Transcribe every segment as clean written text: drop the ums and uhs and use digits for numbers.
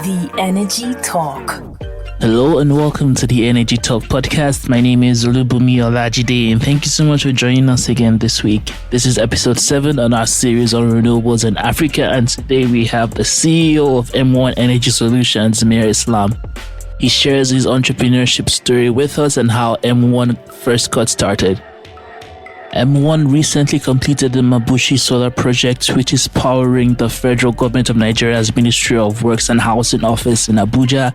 The Energy Talk. Hello and welcome to the Energy Talk podcast. My name is Olubumi Olajide and thank you so much for joining us again this week. This is episode 7 on our series on renewables in Africa, and today we have the CEO of M1 Energy Solutions, Mir Islam. He shares his entrepreneurship story with us and how M1 first got started. M1 recently completed the Mabushi Solar Project, which is powering the federal government of Nigeria's Ministry of Works and Housing office in Abuja,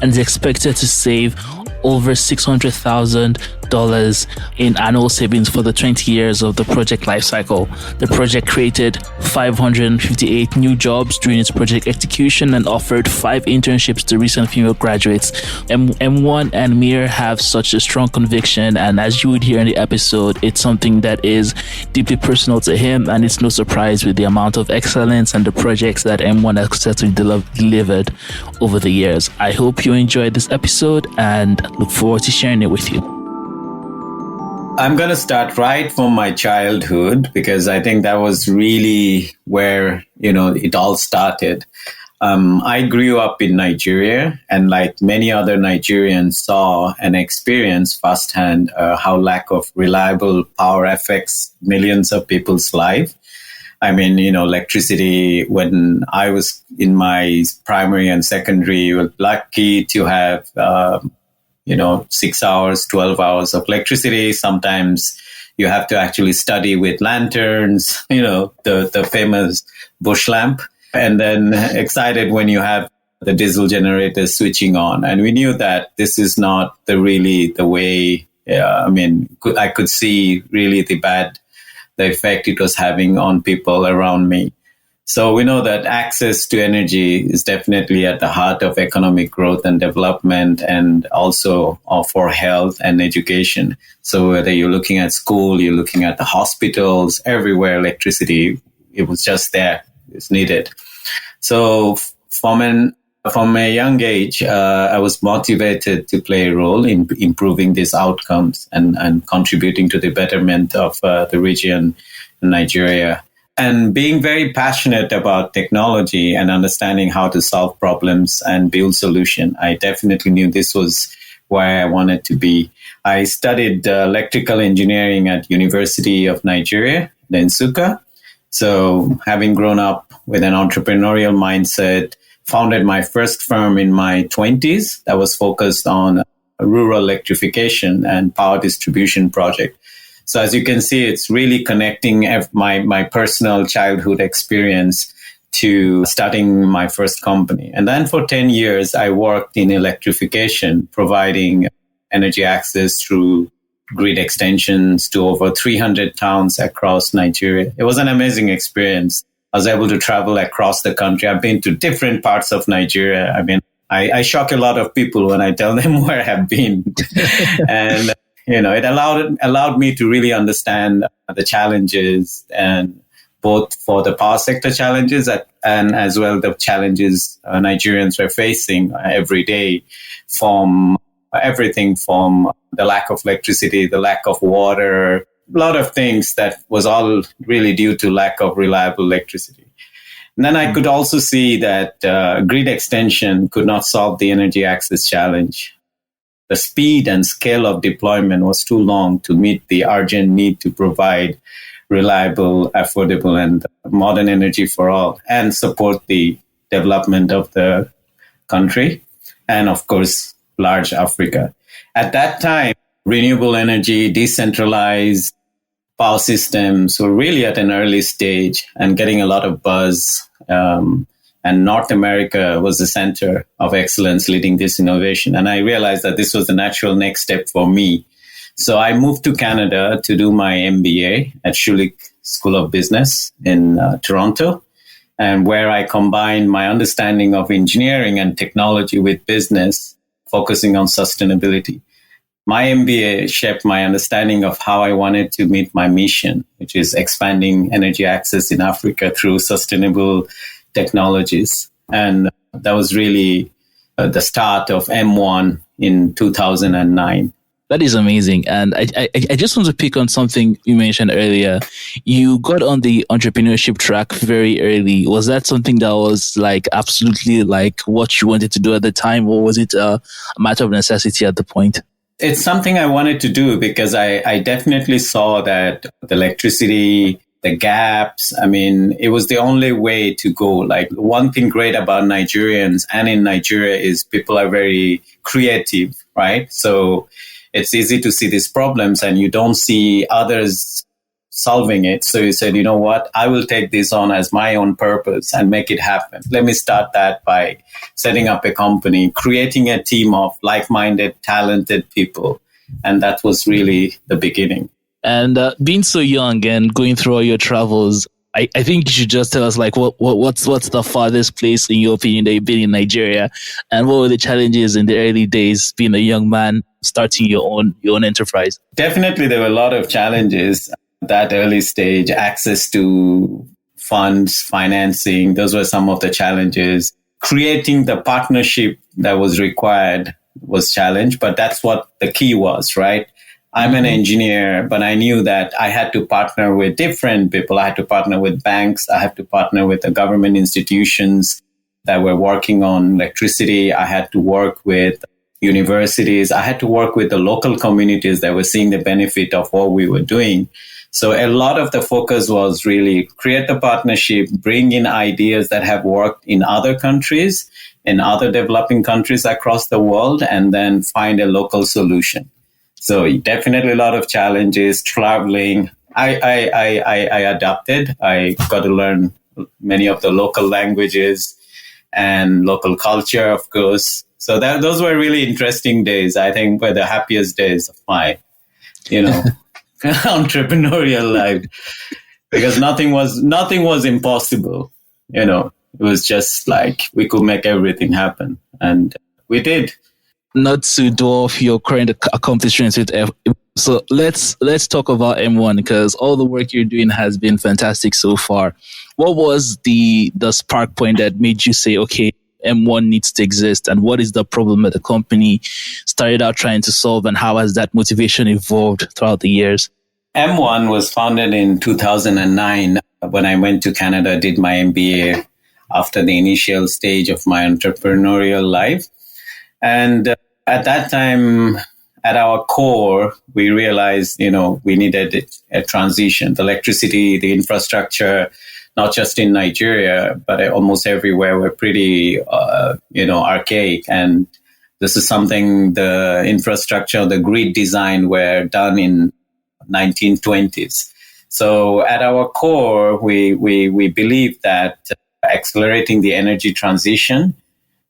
and is expected to save over $600,000 in annual savings for the 20 years of the project lifecycle. The project created 558 new jobs during its project execution and offered 5 internships to recent female graduates. M1 and Mir have such a strong conviction, and as you would hear in the episode, it's something that is deeply personal to him, and it's no surprise with the amount of excellence and the projects that M1 has successfully delivered over the years. I hope you enjoyed this episode and look forward to sharing it with you. I'm going to start right from my childhood because I think that was really where, it all started. I grew up in Nigeria, and like many other Nigerians saw and experienced firsthand how lack of reliable power affects millions of people's life. I mean, electricity, when I was in my primary and secondary, we were lucky to have 6 hours, 12 hours of electricity. Sometimes you have to actually study with lanterns, the famous bush lamp. And then excited when you have the diesel generators switching on. And we knew that this is not the way, I could see really the effect it was having on people around me. So we know that access to energy is definitely at the heart of economic growth and development, and also for health and education. So whether you're looking at school, you're looking at the hospitals, everywhere electricity, it was just there, it's needed. So from a young age, I was motivated to play a role in improving these outcomes and contributing to the betterment of the region in Nigeria. And being very passionate about technology and understanding how to solve problems and build solutions, I definitely knew this was where I wanted to be. I studied electrical engineering at University of Nigeria, the Nsukka. So having grown up with an entrepreneurial mindset, founded my first firm in my 20s that was focused on rural electrification and power distribution project. So as you can see, it's really connecting my personal childhood experience to starting my first company. And then for 10 years, I worked in electrification, providing energy access through grid extensions to over 300 towns across Nigeria. It was an amazing experience. I was able to travel across the country. I've been to different parts of Nigeria. I mean, I shock a lot of people when I tell them where I have been. And it allowed me to really understand the challenges, and both for the power sector challenges and as well the challenges Nigerians were facing every day, from everything from the lack of electricity, the lack of water, a lot of things that was all really due to lack of reliable electricity. And then I could also see that grid extension could not solve the energy access challenge. The speed and scale of deployment was too long to meet the urgent need to provide reliable, affordable, and modern energy for all, and support the development of the country, and of course, large Africa. At that time, renewable energy, decentralized power systems were really at an early stage and getting a lot of buzz. And North America was the center of excellence leading this innovation. And I realized that this was the natural next step for me. So I moved to Canada to do my MBA at Schulich School of Business in Toronto, and where I combined my understanding of engineering and technology with business, focusing on sustainability. My MBA shaped my understanding of how I wanted to meet my mission, which is expanding energy access in Africa through sustainable technologies. And that was really the start of M1 in 2009. That is amazing. And I just want to pick on something you mentioned earlier. You got on the entrepreneurship track very early. Was that something that was like absolutely like what you wanted to do at the time, or was it a matter of necessity at the point? It's something I wanted to do because I definitely saw that the electricity, the gaps, I mean, it was the only way to go. Like, one thing great about Nigerians and in Nigeria is people are very creative, right? So it's easy to see these problems and you don't see others solving it. So you said, you know what, I will take this on as my own purpose and make it happen. Let me start that by setting up a company, creating a team of like-minded, talented people. And that was really the beginning. And being so young and going through all your travels, I think you should just tell us like what's the farthest place in your opinion that you've been in Nigeria, and what were the challenges in the early days being a young man starting your own enterprise? Definitely, there were a lot of challenges at that early stage. Access to funds, financing, those were some of the challenges. Creating the partnership that was required was challenge, but that's what the key was, right? I'm an engineer, but I knew that I had to partner with different people. I had to partner with banks. I had to partner with the government institutions that were working on electricity. I had to work with universities. I had to work with the local communities that were seeing the benefit of what we were doing. So a lot of the focus was really create a partnership, bring in ideas that have worked in other countries, in other developing countries across the world, and then find a local solution. So definitely a lot of challenges, traveling. I adapted. I got to learn many of the local languages and local culture, of course. So those were really interesting days. I think were the happiest days of my, entrepreneurial life, because nothing was impossible. It was just like we could make everything happen, and we did. Not to dwarf your current accomplishments with F. So let's talk about M1, because all the work you're doing has been fantastic so far. What was the spark point that made you say, okay, M1 needs to exist, and what is the problem that the company started out trying to solve, and how has that motivation evolved throughout the years? M1 was founded in 2009 when I went to Canada, did my MBA after the initial stage of my entrepreneurial life. And at that time, at our core, we realized, we needed a transition. The electricity, the infrastructure, not just in Nigeria, but almost everywhere, were pretty, archaic. And this is something, the infrastructure, the grid design were done in 1920s. So at our core, we believe that accelerating the energy transition,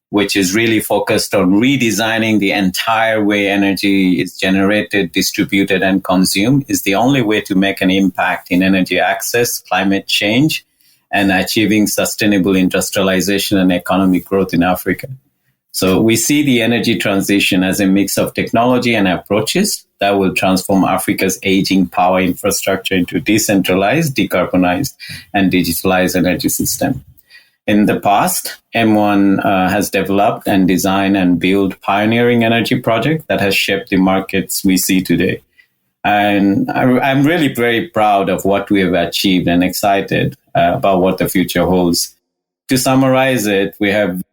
which is really focused on redesigning the entire way energy is generated, distributed, and consumed, is the only way to make an impact in energy access, climate change, and achieving sustainable industrialization and economic growth in Africa. So we see the energy transition as a mix of technology and approaches that will transform Africa's aging power infrastructure into decentralized, decarbonized, and digitalized energy system. In the past, M1 has developed and designed and built pioneering energy projects that has shaped the markets we see today. And I'm really very proud of what we have achieved and excited about what the future holds. To summarize it, we have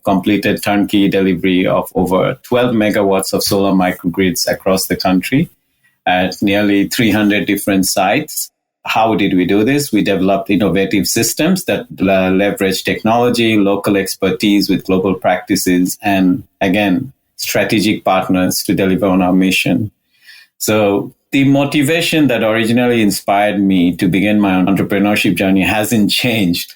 completed turnkey delivery of over 12 megawatts of solar microgrids across the country at nearly 300 different sites. How did we do this? We developed innovative systems that leverage technology, local expertise with global practices, and again, strategic partners to deliver on our mission. So the motivation that originally inspired me to begin my entrepreneurship journey hasn't changed.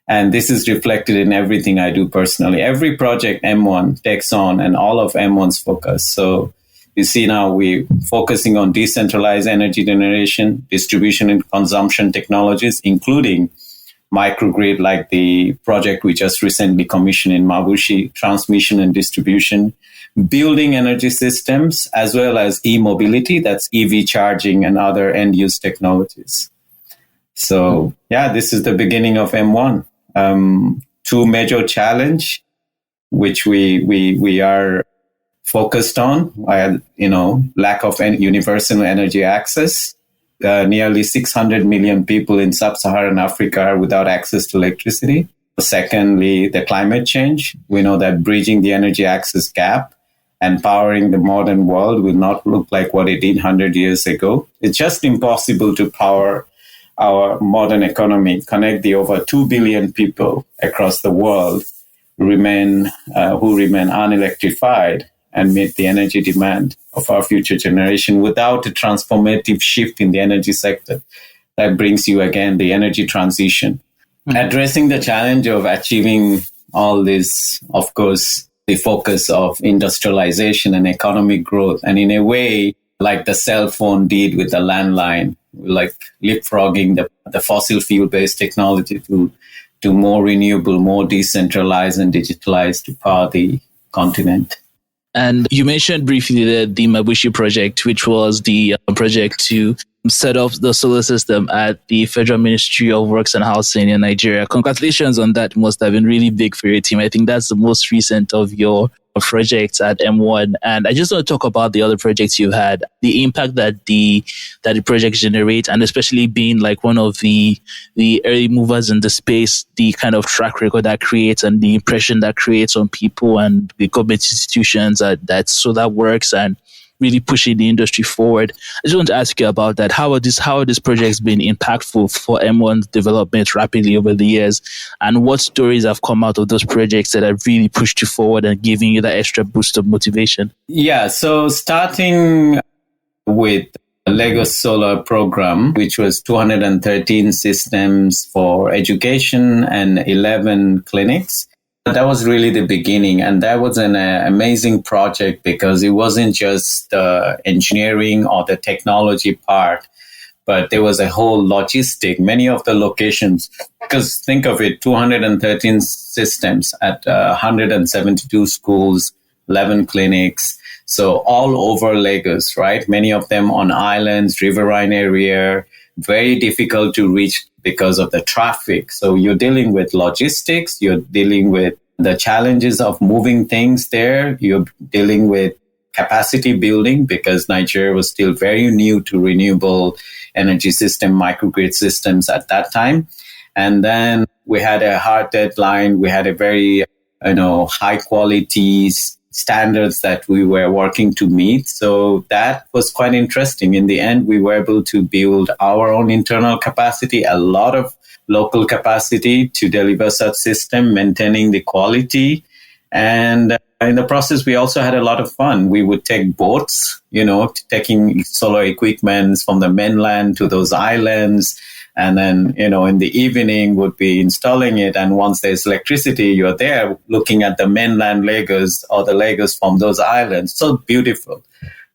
And this is reflected in everything I do personally. Every project M1 takes on, and all of M1's focus. So you see now we're focusing on decentralized energy generation, distribution and consumption technologies, including microgrid like the project we just recently commissioned in Mabushi, transmission and distribution, building energy systems, as well as e-mobility, that's EV charging and other end-use technologies. So this is the beginning of M1. Two major challenge, which we are focused on, lack of universal energy access. Nearly 600 million people in sub-Saharan Africa are without access to electricity. Secondly, the climate change. We know that bridging the energy access gap and powering the modern world will not look like what it did 100 years ago. It's just impossible to power our modern economy, connect the over 2 billion people across the world who remain unelectrified and meet the energy demand of our future generation without a transformative shift in the energy sector. That brings you again the energy transition. Addressing the challenge of achieving all this, of course, the focus of industrialization and economic growth. And in a way, like the cell phone did with the landline, like leapfrogging the fossil fuel-based technology to more renewable, more decentralized and digitalized to power the continent. And you mentioned briefly the Mabushi project, which was the project to set up the solar system at the Federal Ministry of Works and Housing in Nigeria. Congratulations on that. It must have been really big for your team. I think that's the most recent of your projects at M1. And I just want to talk about the other projects you've had, the impact that the projects generate, and especially being like one of the early movers in the space, the kind of track record that creates and the impression that creates on people and the government institutions that solar works and really pushing the industry forward. I just want to ask you about that. How are these projects been impactful for M1's development rapidly over the years? And what stories have come out of those projects that have really pushed you forward and giving you that extra boost of motivation? Yeah, so starting with Lagos Solar Program, which was 213 systems for education and 11 clinics. That was really the beginning. And that was an amazing project because it wasn't just the engineering or the technology part, but there was a whole logistic. Many of the locations, because think of it, 213 systems at 172 schools, 11 clinics. So all over Lagos, right? Many of them on islands, riverine area, very difficult to reach because of the traffic. So you're dealing with logistics, you're dealing with the challenges of moving things there, you're dealing with capacity building because Nigeria was still very new to renewable energy system, microgrid systems at that time. And then we had a hard deadline. We had a very, high quality standards that we were working to meet. So that was quite interesting. In the end, we were able to build our own internal capacity, a lot of local capacity to deliver such system, maintaining the quality. And in the process, we also had a lot of fun. We would take boats, taking solar equipment from the mainland to those islands. And then, in the evening would be installing it. And once there's electricity, you're there looking at the mainland Lagos or the Lagos from those islands. So beautiful,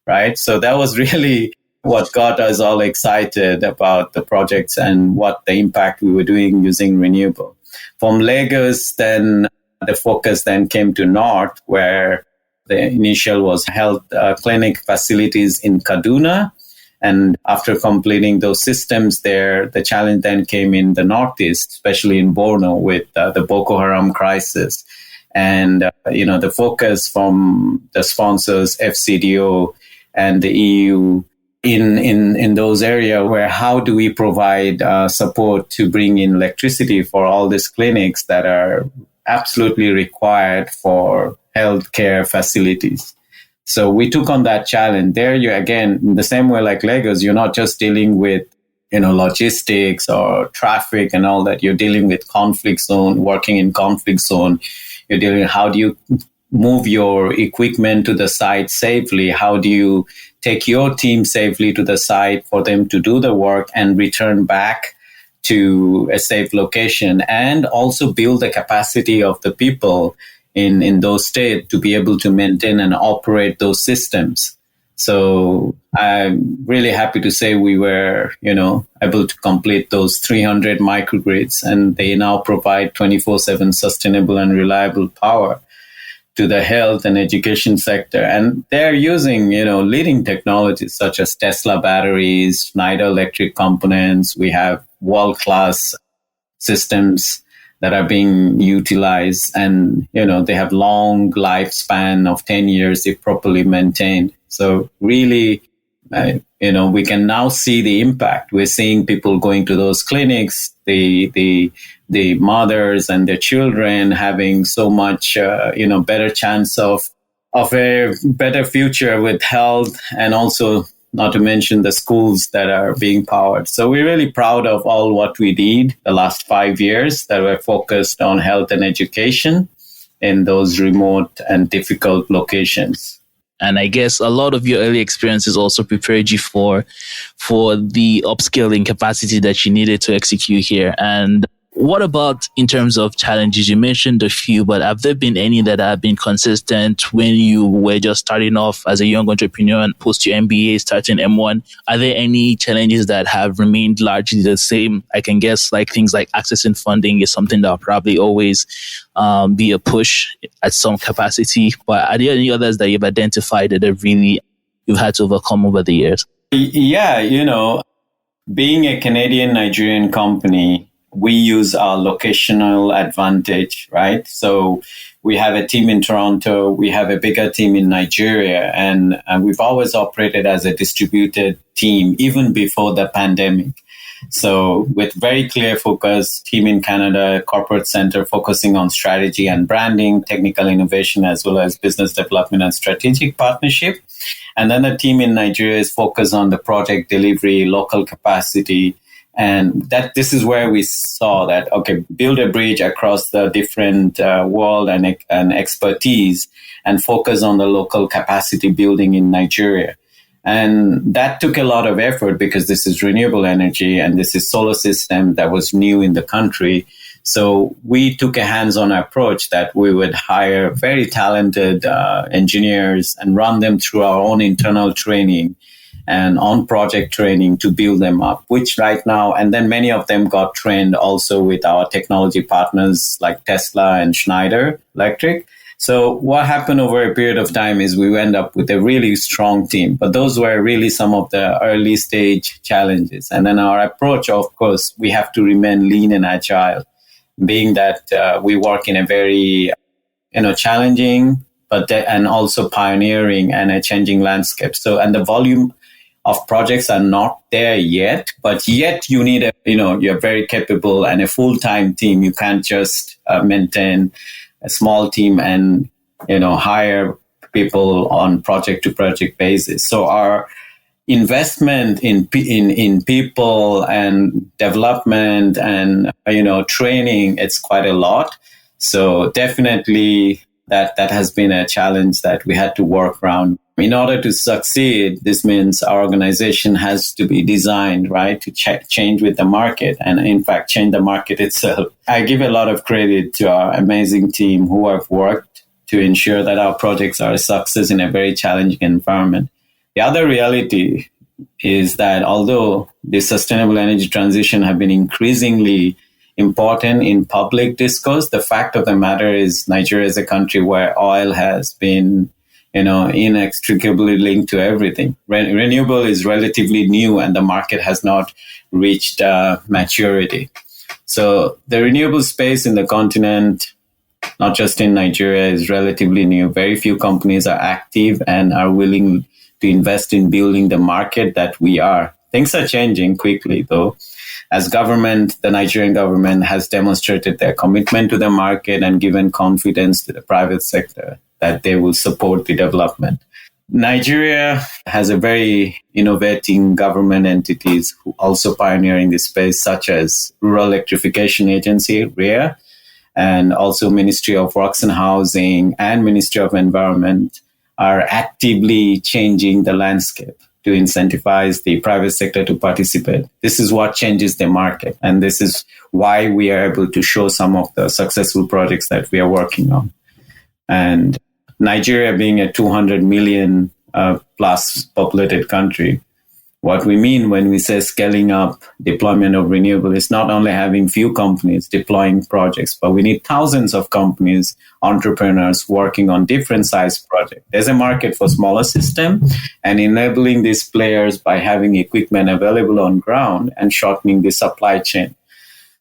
right? So that was really what got us all excited about the projects and what the impact we were doing using renewable. From Lagos, then the focus then came to North, where the initial was health clinic facilities in Kaduna. And after completing those systems there, the challenge then came in the Northeast, especially in Borno with the Boko Haram crisis. And, the focus from the sponsors, FCDO and the EU in those areas where how do we provide support to bring in electricity for all these clinics that are absolutely required for healthcare facilities. So we took on that challenge. There you again, in the same way like Lagos, you're not just dealing with, logistics or traffic and all that. You're dealing with conflict zone, working in conflict zone. You're dealing with how do you move your equipment to the site safely? How do you take your team safely to the site for them to do the work and return back to a safe location, and also build the capacity of the people in those states to be able to maintain and operate those systems. So I'm really happy to say we were, able to complete those 300 microgrids, and they now provide 24/7 sustainable and reliable power to the health and education sector. And they're using, leading technologies such as Tesla batteries, Schneider electric components. We have world-class systems that are being utilized, and they have long lifespan of 10 years if properly maintained. So really, we can now see the impact. We're seeing people going to those clinics, the mothers and their children having so much better chance of a better future with health, and also not to mention the schools that are being powered. So we're really proud of all what we did the last 5 years that were focused on health and education in those remote and difficult locations. And I guess a lot of your early experiences also prepared you for the upscaling capacity that you needed to execute here. And what about in terms of challenges? You mentioned a few, but have there been any that have been consistent when you were just starting off as a young entrepreneur and post your MBA, starting M1? Are there any challenges that have remained largely the same? I can guess like things like accessing funding is something that will probably always be a push at some capacity. But are there any others that you've identified that have really you've had to overcome over the years? Yeah, being a Canadian Nigerian company, we use our locational advantage, right? So we have a team in Toronto, we have a bigger team in Nigeria, and we've always operated as a distributed team, even before the pandemic. So with very clear focus, team in Canada, corporate center focusing on strategy and branding, technical innovation, as well as business development and strategic partnership. And then the team in Nigeria is focused on the project delivery, local capacity. And this is where we saw that, okay, build a bridge across the different world and expertise and focus on the local capacity building in Nigeria. And that took a lot of effort because this is renewable energy and this is solar system that was new in the country. So we took a hands-on approach that we would hire very talented engineers and run them through our own internal training and on-project training to build them up, which right now, and then many of them got trained also with our technology partners like Tesla and Schneider Electric. So what happened over a period of time is we end up with a really strong team, but those were really some of the early stage challenges. And then our approach, of course, we have to remain lean and agile, being that we work in a very, challenging, and also pioneering and a changing landscape. So, and the volume of projects are not there yet, but yet you need you're very capable and a full-time team. You can't just maintain a small team and, hire people on project to project basis. So our investment in people and development and, training, it's quite a lot. So definitely that has been a challenge that we had to work around. In order to succeed, this means our organization has to be designed, right, to change with the market and, in fact, change the market itself. I give a lot of credit to our amazing team who have worked to ensure that our projects are a success in a very challenging environment. The other reality is that although the sustainable energy transition have been increasingly important in public discourse, the fact of the matter is Nigeria is a country where oil has been inextricably linked to everything. Renewable is relatively new and the market has not reached maturity. So the renewable space in the continent, not just in Nigeria, is relatively new. Very few companies are active and are willing to invest in building the market that we are. Things are changing quickly, though. As government, the Nigerian government has demonstrated their commitment to the market and given confidence to the private sector that they will support the development. Nigeria has a very innovating government entities who also pioneering this space, such as Rural Electrification Agency, REA, and also Ministry of Works and Housing and Ministry of Environment are actively changing the landscape to incentivize the private sector to participate. This is what changes the market. And this is why we are able to show some of the successful projects that we are working on. And Nigeria being a 200 million plus populated country, what we mean when we say scaling up deployment of renewable is not only having few companies deploying projects, but we need thousands of companies, entrepreneurs working on different size projects. There's a market for smaller system and enabling these players by having equipment available on ground and shortening the supply chain.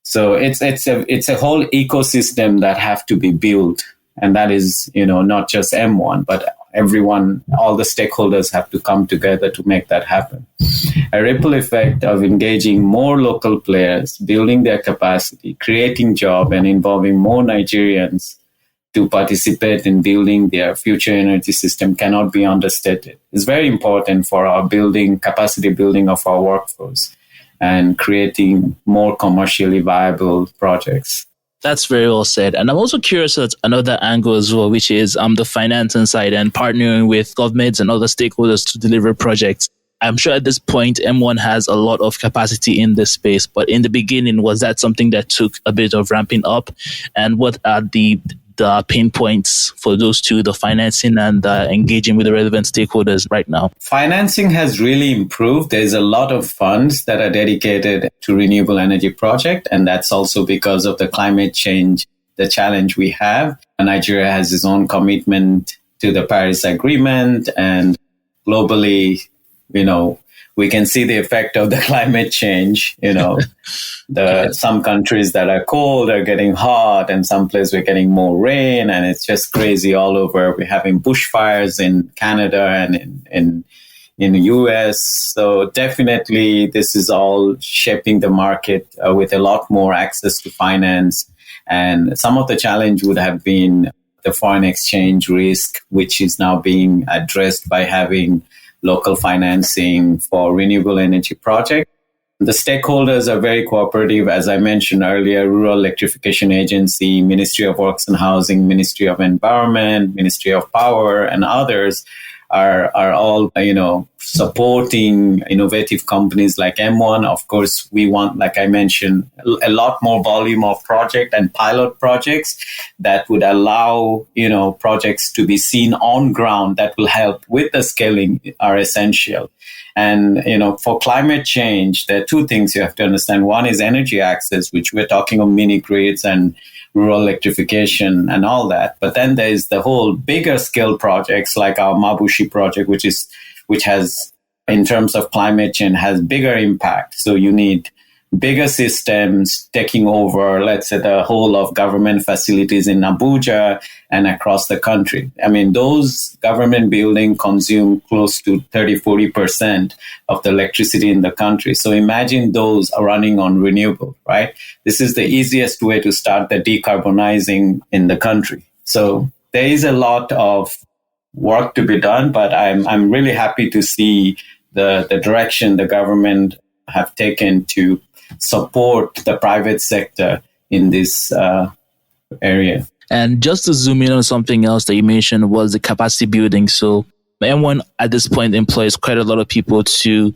So it's a whole ecosystem that have to be built, and that is, not just M1, but everyone, all the stakeholders have to come together to make that happen. A ripple effect of engaging more local players, building their capacity, creating job, and involving more Nigerians to participate in building their future energy system cannot be understated. It's very important for our capacity building of our workforce and creating more commercially viable projects. That's very well said. And I'm also curious at another angle as well, which is the financing side and partnering with governments and other stakeholders to deliver projects. I'm sure at this point, M1 has a lot of capacity in this space, but in the beginning, was that something that took a bit of ramping up? And what are the pain points for those two, the financing and engaging with the relevant stakeholders right now? Financing has really improved. There's a lot of funds that are dedicated to renewable energy project, and that's also because of the climate change, the challenge we have. Nigeria has its own commitment to the Paris Agreement, and globally, we can see the effect of the climate change. Some countries that are cold are getting hot, and some places we're getting more rain, and it's just crazy all over. We're having bushfires in Canada and in the US. So definitely this is all shaping the market with a lot more access to finance. And some of the challenge would have been the foreign exchange risk, which is now being addressed by having local financing for renewable energy projects. The stakeholders are very cooperative. As I mentioned earlier, Rural Electrification Agency, Ministry of Works and Housing, Ministry of Environment, Ministry of Power, and others are all, supporting innovative companies like M1. Of course, we want, like I mentioned, a lot more volume of project and pilot projects that would allow, projects to be seen on ground that will help with the scaling are essential. And, for climate change, there are two things you have to understand. One is energy access, which we're talking of mini grids and rural electrification and all that. But then there's the whole bigger scale projects like our Mabushi project, which has, in terms of climate change, has bigger impact. So you need bigger systems taking over, let's say, the whole of government facilities in Abuja and across the country. I mean, those government buildings consume close to 30-40% of the electricity in the country. So imagine those are running on renewable, right? This is the easiest way to start the decarbonizing in the country. So there is a lot of work to be done, but I'm really happy to see the direction the government have taken to support the private sector in this area. And just to zoom in on something else that you mentioned was the capacity building. So M1 at this point employs quite a lot of people to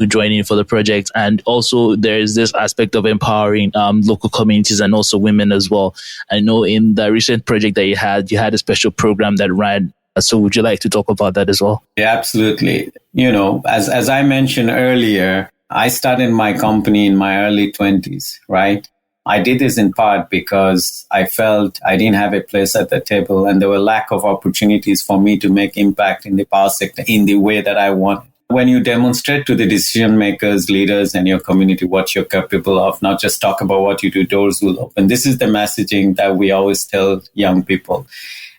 join in for the project. And also there is this aspect of empowering local communities and also women as well. I know in the recent project that you had a special program that ran. So would you like to talk about that as well? Yeah, absolutely. As I mentioned earlier, I started my company in my early 20s, right? I did this in part because I felt I didn't have a place at the table and there were lack of opportunities for me to make impact in the power sector in the way that I wanted. When you demonstrate to the decision makers, leaders, and your community what you're capable of, not just talk about what you do, doors will open. This is the messaging that we always tell young people.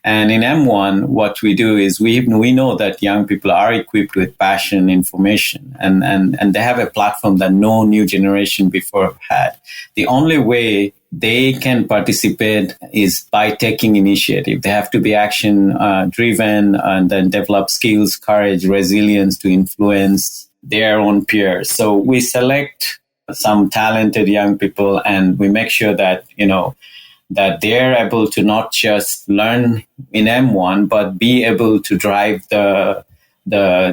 And in M1, what we do is we know that young people are equipped with passion, information, and they have a platform that no new generation before had. The only way they can participate is by taking initiative. They have to be action driven and then develop skills, courage, resilience to influence their own peers. So we select some talented young people and we make sure that, that they're able to not just learn in M1, but be able to drive the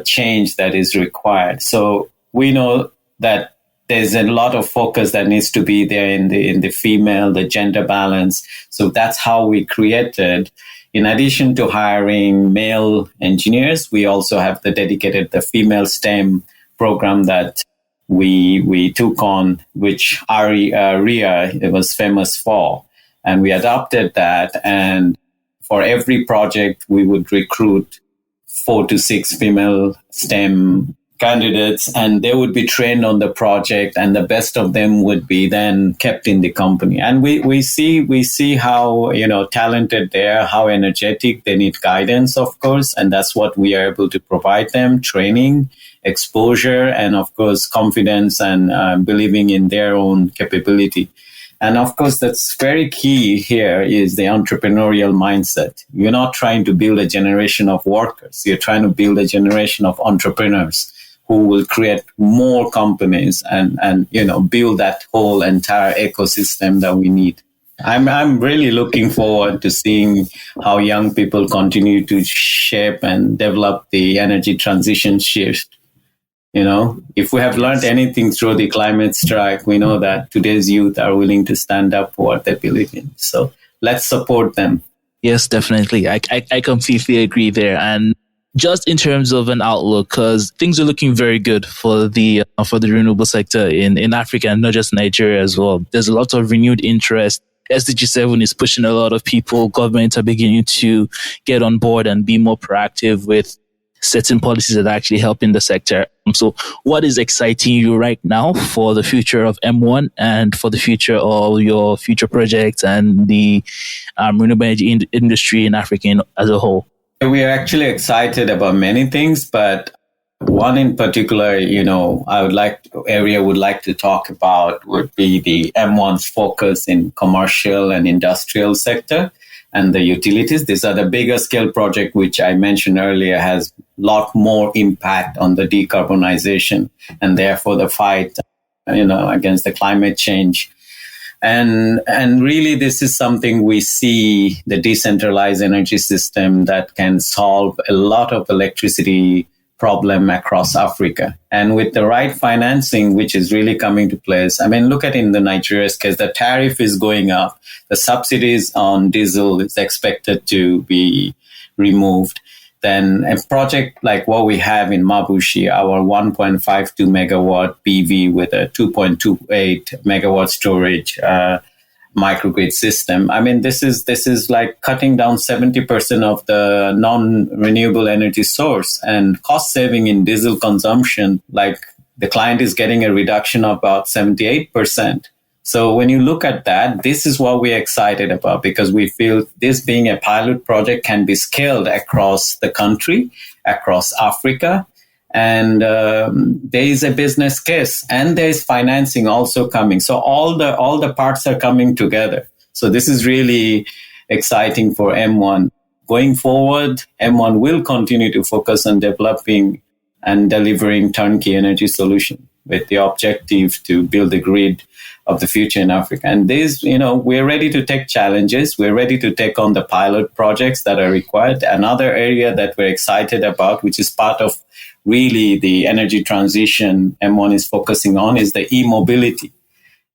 change that is required. So we know that there's a lot of focus that needs to be there in the female, the gender balance. So that's how we created. In addition to hiring male engineers, we also have the female STEM program that we took on, which Ria was famous for. And we adopted that. And for every project, we would recruit 4 to 6 female STEM candidates, and they would be trained on the project, and the best of them would be then kept in the company. And we see how, talented they are, how energetic. They need guidance, of course, and that's what we are able to provide them: training, exposure, and of course confidence, and believing in their own capability. And of course, that's very key here is the entrepreneurial mindset. You're not trying to build a generation of workers. You're trying to build a generation of entrepreneurs who will create more companies and build that whole entire ecosystem that we need. I'm really looking forward to seeing how young people continue to shape and develop the energy transition shift. If we have learned anything through the climate strike, we know that today's youth are willing to stand up for what they believe in. So let's support them. Yes, definitely. I completely agree there. And just in terms of an outlook, because things are looking very good for the renewable sector in Africa, and not just Nigeria as well. There's a lot of renewed interest. SDG 7 is pushing a lot of people. Governments are beginning to get on board and be more proactive with certain policies that are actually helping the sector. So what is exciting you right now for the future of M1 and for the future of your future projects and the renewable energy industry in Africa as a whole? We are actually excited about many things, but one in particular, would like to talk about would be the M1's focus in commercial and industrial sector and the utilities. These are the bigger scale project, which I mentioned earlier, has a lot more impact on the decarbonization and therefore the fight, against the climate change. And really, this is something we see, the decentralized energy system that can solve a lot of electricity problem across Africa. And with the right financing, which is really coming to place. I mean, look at in the Nigeria's case, the tariff is going up. The subsidies on diesel is expected to be removed. Then a project like what we have in Mabushi, our 1.52 megawatt PV with a 2.28 megawatt storage microgrid system. I mean, this is like cutting down 70% of the non-renewable energy source and cost saving in diesel consumption. Like the client is getting a reduction of about 78%. So when you look at that, this is what we're excited about, because we feel this being a pilot project can be scaled across the country, across Africa. And there is a business case and there is financing also coming. So all the parts are coming together. So this is really exciting for M1. Going forward, M1 will continue to focus on developing and delivering turnkey energy solution with the objective to build the grid of the future in Africa. And this, we're ready to take challenges. We're ready to take on the pilot projects that are required. Another area that we're excited about, which is part of really the energy transition M1 is focusing on, is the e-mobility.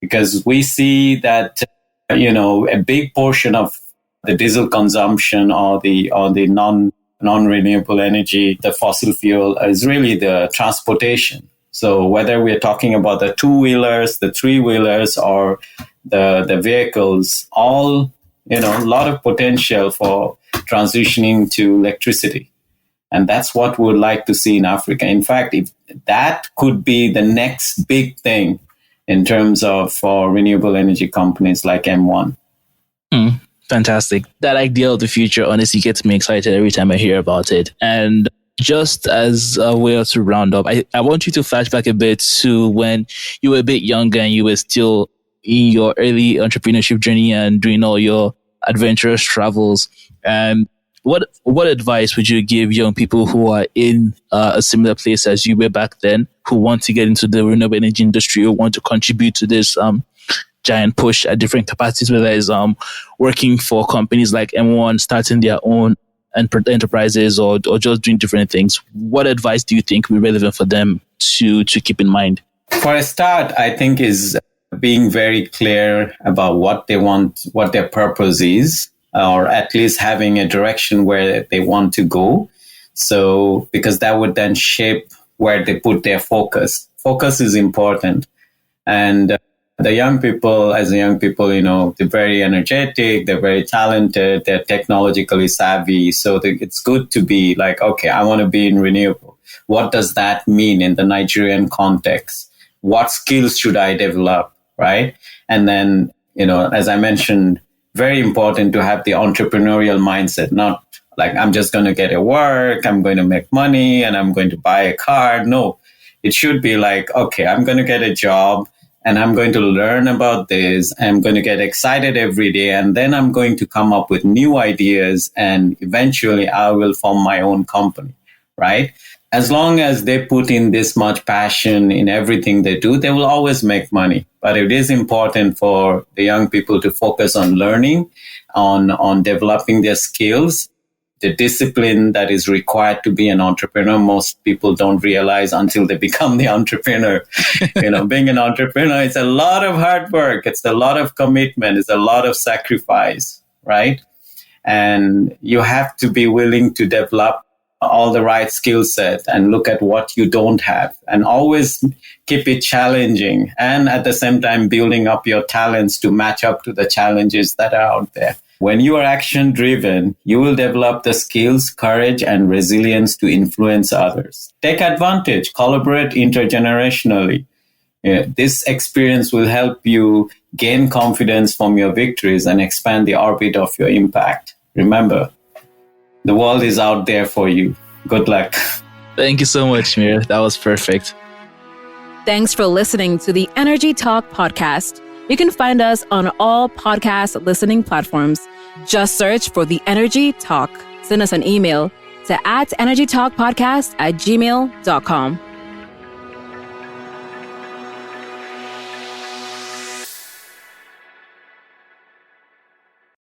Because we see that, a big portion of the diesel consumption or the non-renewable energy, the fossil fuel, is really the transportation. So whether we're talking about the two-wheelers, the three-wheelers, or the vehicles, all, a lot of potential for transitioning to electricity. And that's what we would like to see in Africa. In fact, if that could be the next big thing in terms of for renewable energy companies like M1. Fantastic. That idea of the future honestly gets me excited every time I hear about it. And just as a way to round up, I want you to flash back a bit to when you were a bit younger and you were still in your early entrepreneurship journey and doing all your adventurous travels. And what advice would you give young people who are in a similar place as you were back then, who want to get into the renewable energy industry or want to contribute to this giant push at different capacities, whether it's working for companies like M1, starting their own enterprises, or just doing different things? What advice do you think would be relevant for them to keep in mind? For a start, I think is being very clear about what they want, what their purpose is, or at least having a direction where they want to go. So, because that would then shape where they put their focus. Focus is important. And the young people, they're very energetic, they're very talented, they're technologically savvy. So it's good to be like, okay, I want to be in renewable. what does that mean in the Nigerian context? What skills should I develop, right? And then, as I mentioned, very important to have the entrepreneurial mindset, not like I'm just going to get a work, I'm going to make money, and I'm going to buy a car. No, it should be like, okay, I'm going to get a job and I'm going to learn about this. I'm going to get excited every day. And then I'm going to come up with new ideas and eventually I will form my own company, right? As long as they put in this much passion in everything they do, they will always make money. But it is important for the young people to focus on learning, on developing their skills, the discipline that is required to be an entrepreneur. Most people don't realize until they become the entrepreneur. Being an entrepreneur, it's a lot of hard work. It's a lot of commitment. It's a lot of sacrifice, right? And you have to be willing to develop all the right skill set and look at what you don't have and always keep it challenging and at the same time building up your talents to match up to the challenges that are out there. When you are action driven, you will develop the skills, courage, and resilience to influence others. Take advantage, collaborate intergenerationally. This experience will help you gain confidence from your victories and expand the orbit of your impact. Remember, the world is out there for you. Good luck. Thank you so much, Mir. That was perfect. Thanks for listening to the Energy Talk podcast. You can find us on all podcast listening platforms. Just search for The Energy Talk. Send us an email to @energytalkpodcast@gmail.com.